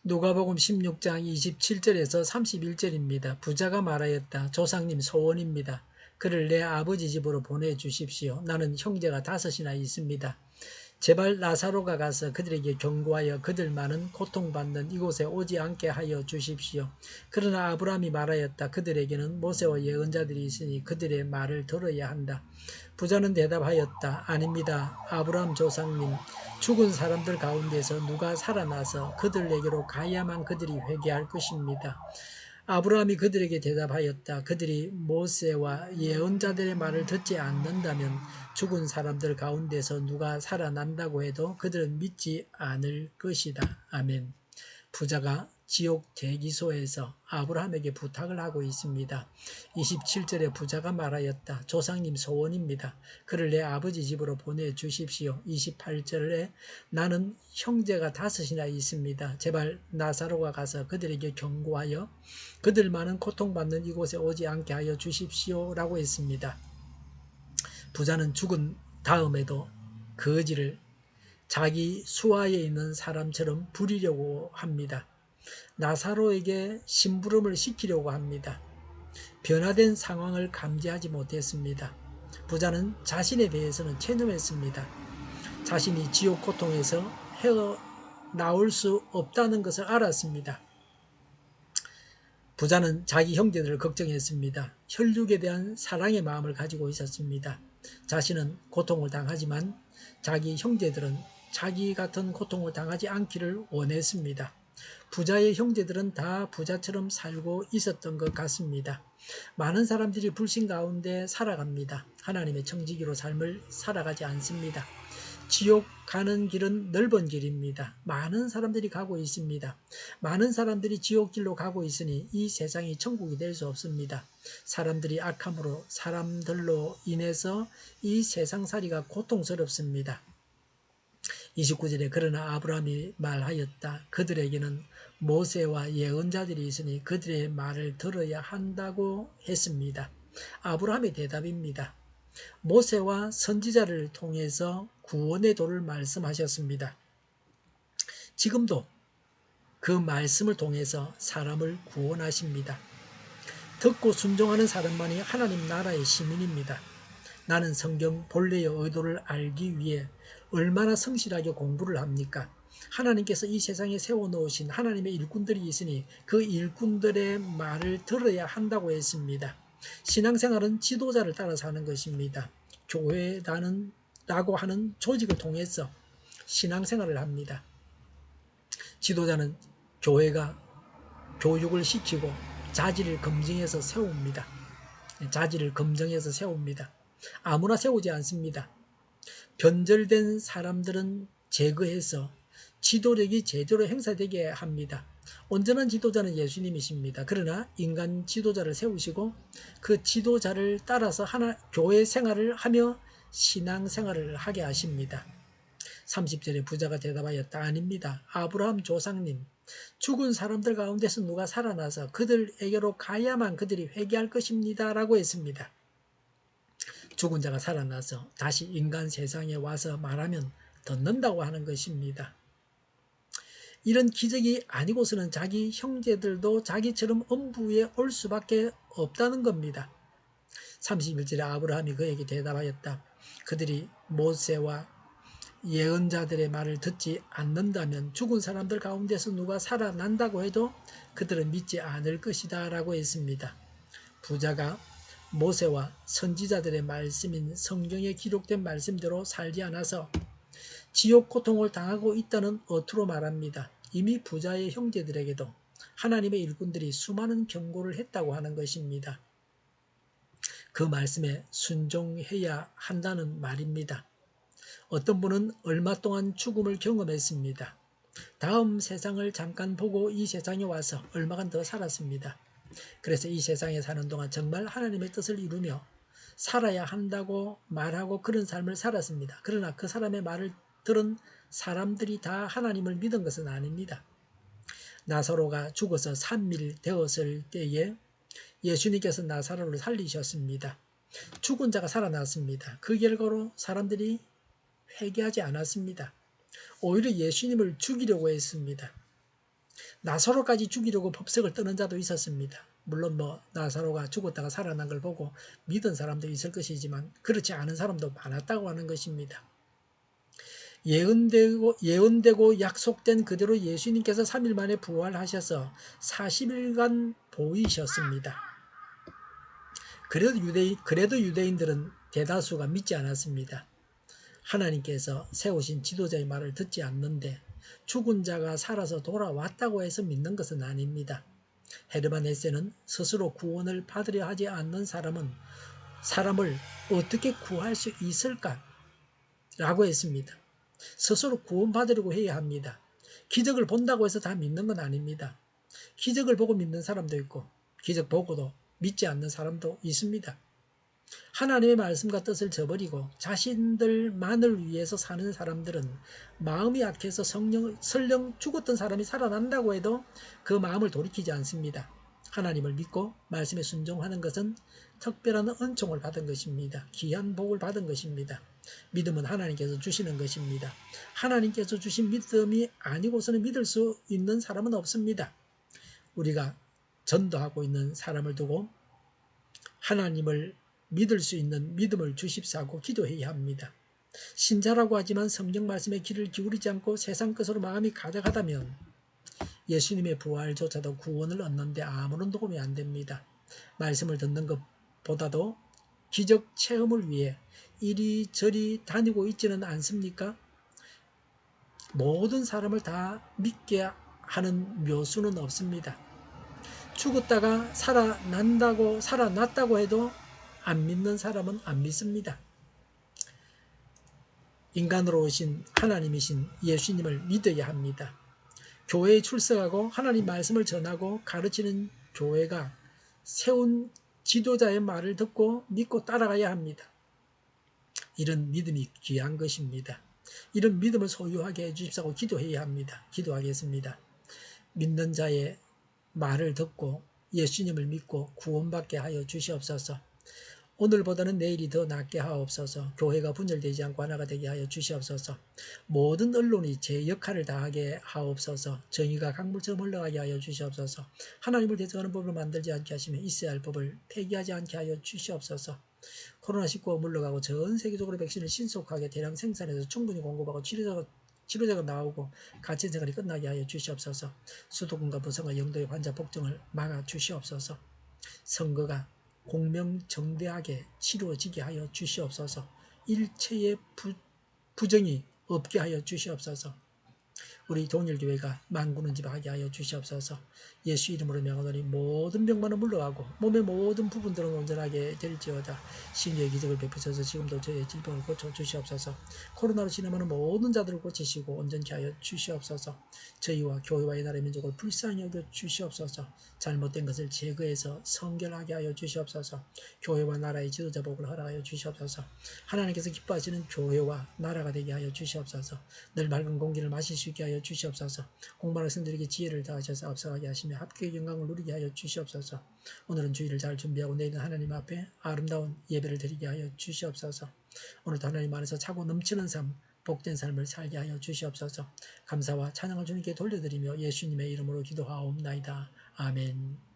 누가복음 16장 27절에서 31절입니다. 부자가 말하였다. 조상님 소원입니다. 그를 내 아버지 집으로 보내주십시오. 나는 형제가 5이나 있습니다. 제발 나사로가 가서 그들에게 경고하여 그들 많은 고통받는 이곳에 오지 않게 하여 주십시오. 그러나 아브라함이 말하였다. 그들에게는 모세와 예언자들이 있으니 그들의 말을 들어야 한다. 부자는 대답하였다. 아닙니다. 아브라함 조상님, 죽은 사람들 가운데서 누가 살아나서 그들에게로 가야만 그들이 회개할 것입니다. 아브라함이 그들에게 대답하였다. 그들이 모세와 예언자들의 말을 듣지 않는다면 죽은 사람들 가운데서 누가 살아난다고 해도 그들은 믿지 않을 것이다. 아멘. 부자가 지옥 대기소에서 아브라함에게 부탁을 하고 있습니다. 27절에 부자가 말하였다. 조상님 소원입니다. 그를 내 아버지 집으로 보내주십시오. 28절에 나는 형제가 5이나 있습니다. 제발 나사로가 가서 그들에게 경고하여 그들 많은 고통받는 이곳에 오지 않게 하여 주십시오. 라고 했습니다. 부자는 죽은 다음에도 거지를 자기 수하에 있는 사람처럼 부리려고 합니다. 나사로에게 심부름을 시키려고 합니다. 변화된 상황을 감지하지 못했습니다. 부자는 자신에 대해서는 체념했습니다. 자신이 지옥 고통에서 헤어나올 수 없다는 것을 알았습니다. 부자는 자기 형제들을 걱정했습니다. 혈육에 대한 사랑의 마음을 가지고 있었습니다. 자신은 고통을 당하지만 자기 형제들은 자기 같은 고통을 당하지 않기를 원했습니다. 부자의 형제들은 다 부자처럼 살고 있었던 것 같습니다. 많은 사람들이 불신 가운데 살아갑니다. 하나님의 청지기로 삶을 살아가지 않습니다. 지옥 가는 길은 넓은 길입니다. 많은 사람들이 가고 있습니다. 많은 사람들이 지옥길로 가고 있으니 이 세상이 천국이 될 수 없습니다. 사람들이 악함으로 사람들로 인해서 이 세상살이가 고통스럽습니다. 29절에 그러나 아브라함이 말하였다. 그들에게는 모세와 예언자들이 있으니 그들의 말을 들어야 한다고 했습니다. 아브라함의 대답입니다. 모세와 선지자를 통해서 구원의 도를 말씀하셨습니다. 지금도 그 말씀을 통해서 사람을 구원하십니다. 듣고 순종하는 사람만이 하나님 나라의 시민입니다. 나는 성경 본래의 의도를 알기 위해 얼마나 성실하게 공부를 합니까? 하나님께서 이 세상에 세워놓으신 하나님의 일꾼들이 있으니 그 일꾼들의 말을 들어야 한다고 했습니다. 신앙생활은 지도자를 따라서 하는 것입니다. 교회라고 하는 조직을 통해서 신앙생활을 합니다. 지도자는 교회가 교육을 시키고 자질을 검증해서 세웁니다. 자질을 검증해서 세웁니다. 아무나 세우지 않습니다. 변절된 사람들은 제거해서 지도력이 제대로 행사되게 합니다. 온전한 지도자는 예수님이십니다. 그러나 인간 지도자를 세우시고 그 지도자를 따라서 교회 생활을 하며 신앙 생활을 하게 하십니다. 30절에 부자가 대답하였다. 아닙니다. 아브라함 조상님, 죽은 사람들 가운데서 누가 살아나서 그들에게로 가야만 그들이 회개할 것입니다. 라고 했습니다. 죽은 자가 살아나서 다시 인간 세상에 와서 말하면 듣는다고 하는 것입니다. 이런 기적이 아니고서는 자기 형제들도 자기처럼 엄부에 올 수밖에 없다는 겁니다. 31절에 아브라함이 그에게 대답하였다. 그들이 모세와 예언자들의 말을 듣지 않는다면 죽은 사람들 가운데서 누가 살아난다고 해도 그들은 믿지 않을 것이다 라고 했습니다. 부자가 모세와 선지자들의 말씀인 성경에 기록된 말씀대로 살지 않아서 지옥 고통을 당하고 있다는 어투로 말합니다. 이미 부자의 형제들에게도 하나님의 일꾼들이 수많은 경고를 했다고 하는 것입니다. 그 말씀에 순종해야 한다는 말입니다. 어떤 분은 얼마 동안 죽음을 경험했습니다. 다음 세상을 잠깐 보고 이 세상에 와서 얼마간 더 살았습니다. 그래서 이 세상에 사는 동안 정말 하나님의 뜻을 이루며 살아야 한다고 말하고 그런 삶을 살았습니다. 그러나 그 사람의 말을 들은 사람들이 다 하나님을 믿은 것은 아닙니다. 나사로가 죽어서 3일 되었을 때에 예수님께서 나사로를 살리셨습니다. 죽은 자가 살아났습니다. 그 결과로 사람들이 회개하지 않았습니다. 오히려 예수님을 죽이려고 했습니다. 나사로까지 죽이려고 법석을 떠는 자도 있었습니다. 물론 나사로가 죽었다가 살아난 걸 보고 믿은 사람도 있을 것이지만 그렇지 않은 사람도 많았다고 하는 것입니다. 예언되고 약속된 그대로 예수님께서 3일 만에 부활하셔서 40일간 보이셨습니다. 그래도 유대인들은 대다수가 믿지 않았습니다. 하나님께서 세우신 지도자의 말을 듣지 않는데 죽은 자가 살아서 돌아왔다고 해서 믿는 것은 아닙니다. 헤르만 헤세는 스스로 구원을 받으려 하지 않는 사람을 어떻게 구할 수 있을까? 라고 했습니다. 스스로 구원받으려고 해야 합니다. 기적을 본다고 해서 다 믿는 건 아닙니다. 기적을 보고 믿는 사람도 있고 기적 보고도 믿지 않는 사람도 있습니다. 하나님의 말씀과 뜻을 저버리고 자신들만을 위해서 사는 사람들은 마음이 약해서 설령 죽었던 사람이 살아난다고 해도 그 마음을 돌이키지 않습니다. 하나님을 믿고 말씀에 순종하는 것은 특별한 은총을 받은 것입니다. 귀한 복을 받은 것입니다. 믿음은 하나님께서 주시는 것입니다. 하나님께서 주신 믿음이 아니고서는 믿을 수 있는 사람은 없습니다. 우리가 전도하고 있는 사람을 두고 하나님을 믿을 수 있는 믿음을 주십사고 기도해야 합니다. 신자라고 하지만 성경 말씀에 귀를 기울이지 않고 세상 것으로 마음이 가득하다면 예수님의 부활조차도 구원을 얻는 데 아무런 도움이 안 됩니다. 말씀을 듣는 것보다도 기적 체험을 위해 이리저리 다니고 있지는 않습니까? 모든 사람을 다 믿게 하는 묘수는 없습니다. 죽었다가 살아났다고 해도 안 믿는 사람은 안 믿습니다. 인간으로 오신 하나님이신 예수님을 믿어야 합니다. 교회에 출석하고 하나님 말씀을 전하고 가르치는 교회가 세운 지도자의 말을 듣고 믿고 따라가야 합니다. 이런 믿음이 귀한 것입니다. 이런 믿음을 소유하게 해주십사고 기도해야 합니다. 기도하겠습니다. 믿는 자의 말을 듣고 예수님을 믿고 구원받게 하여 주시옵소서. 오늘보다는 내일이 더 낫게 하옵소서. 교회가 분열되지 않고 하나가 되게 하여 주시옵소서. 모든 언론이 제 역할을 다하게 하옵소서. 정의가 강물처럼 흘러가게 하여 주시옵소서. 하나님을 대적하는 법을 만들지 않게 하시며 있어야 할 법을 폐기하지 않게 하여 주시옵소서. 코로나19가 물러가고 전 세계적으로 백신을 신속하게 대량 생산해서 충분히 공급하고 치료제가 나오고 가치생활이 끝나게 하여 주시옵소서. 수도권과 부성과 영도의 환자 폭증을 막아 주시옵소서. 선거가 공명정대하게 치루어지게 하여 주시옵소서. 일체의 부정이 없게 하여 주시옵소서. 우리 동일교회가 만군을 지배하게 하여 주시옵소서. 예수 이름으로 명하노니 모든 병만은 물러가고 몸의 모든 부분들은 온전하게 될지어다. 신유의 기적을 베푸셔서 지금도 저희의 질병을 고쳐 주시옵소서. 코로나로 진행하는 모든 자들을 고치시고 온전케 하여 주시옵소서. 저희와 교회와 나라의 민족을 불쌍히 여겨 주시옵소서. 잘못된 것을 제거해서 성결하게 하여 주시옵소서. 교회와 나라의 지도자 복을 허락하여 주시옵소서. 하나님께서 기뻐하시는 교회와 나라가 되게 하여 주시옵소서. 늘 맑은 공기를 마실 수 있게 하여 주시옵소서. 공부하는 성들에게 지혜를 다하셔서 앞서가게 하시며 합격의 영광을 누리게 하여 주시옵소서. 오늘은 주일을 잘 준비하고 내일은 하나님 앞에 아름다운 예배를 드리게 하여 주시옵소서. 오늘도 하나님 안에서 차고 넘치는 삶, 복된 삶을 살게 하여 주시옵소서. 감사와 찬양을 주님께 돌려드리며 예수님의 이름으로 기도하옵나이다. 아멘.